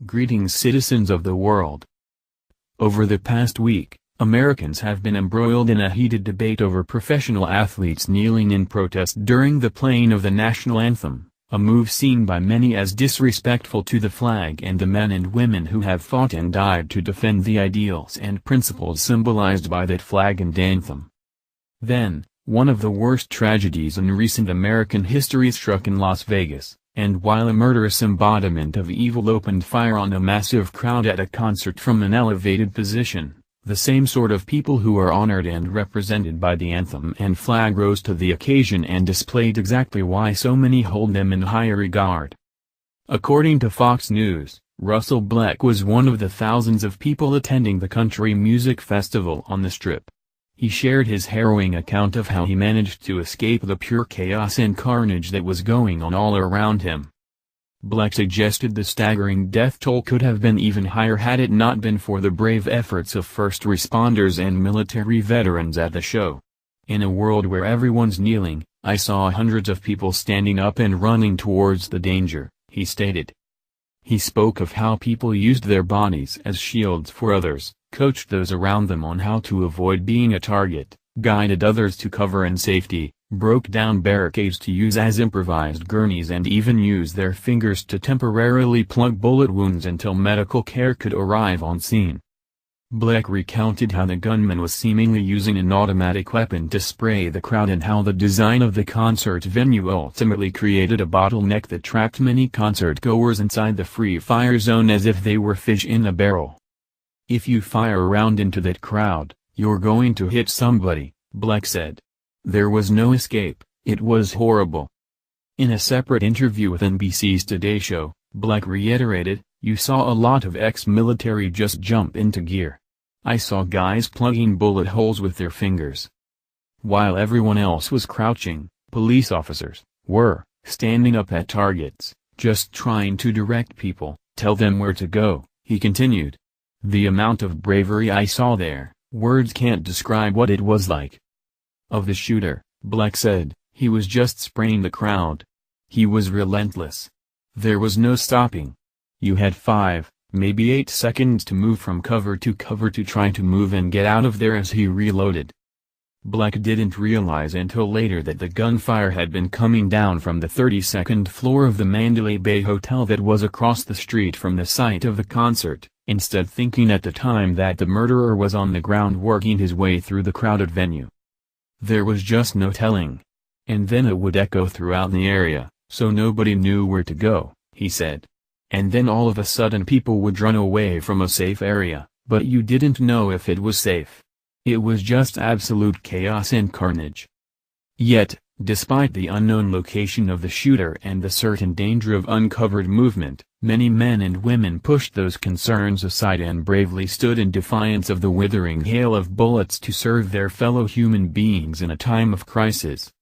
Greetings, citizens of the world. Over the past week, Americans have been embroiled in a heated debate over professional athletes kneeling in protest during the playing of the national anthem, a move seen by many as disrespectful to the flag and the men and women who have fought and died to defend the ideals and principles symbolized by that flag and anthem. Then, one of the worst tragedies in recent American history struck in Las Vegas, and while a murderous embodiment of evil opened fire on a massive crowd at a concert from an elevated position, the same sort of people who are honored and represented by the anthem and flag rose to the occasion and displayed exactly why so many hold them in high regard. According to Fox News, Russell Black was one of the thousands of people attending the country music festival on the Strip. He shared his harrowing account of how he managed to escape the pure chaos and carnage that was going on all around him. Black suggested the staggering death toll could have been even higher had it not been for the brave efforts of first responders and military veterans at the show. In a world where everyone's kneeling, I saw hundreds of people standing up and running towards the danger, he stated. He spoke of how people used their bodies as shields for others, coached those around them on how to avoid being a target, guided others to cover and safety, broke down barricades to use as improvised gurneys and even used their fingers to temporarily plug bullet wounds until medical care could arrive on scene. Black recounted how the gunman was seemingly using an automatic weapon to spray the crowd and how the design of the concert venue ultimately created a bottleneck that trapped many concert-goers inside the free fire zone as if they were fish in a barrel. "If you fire a round into that crowd, you're going to hit somebody," Black said. There was no escape, it was horrible. In a separate interview with NBC's Today Show, Black reiterated, "You saw a lot of ex-military just jump into gear. I saw guys plugging bullet holes with their fingers. While everyone else was crouching, police officers were standing up at targets, just trying to direct people, tell them where to go," he continued. "The amount of bravery I saw there, words can't describe what it was like." Of the shooter, Black said, "He was just spraying the crowd. He was relentless. There was no stopping. You had 5, maybe 8 seconds to move from cover to try to move and get out of there as he reloaded." Black didn't realize until later that the gunfire had been coming down from the 32nd floor of the Mandalay Bay Hotel that was across the street from the site of the concert, instead thinking at the time that the murderer was on the ground working his way through the crowded venue. "There was just no telling. And then it would echo throughout the area, so nobody knew where to go," he said. "And then all of a sudden people would run away from a safe area, but you didn't know if it was safe. It was just absolute chaos and carnage." Yet, despite the unknown location of the shooter and the certain danger of uncovered movement, many men and women pushed those concerns aside and bravely stood in defiance of the withering hail of bullets to serve their fellow human beings in a time of crisis.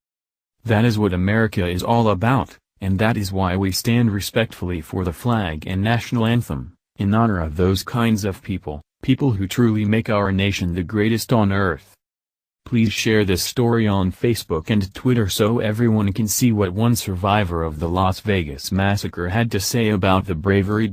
That is what America is all about, and that is why we stand respectfully for the flag and national anthem, in honor of those kinds of people, people who truly make our nation the greatest on earth. Please share this story on Facebook and Twitter so everyone can see what one survivor of the Las Vegas massacre had to say about the bravery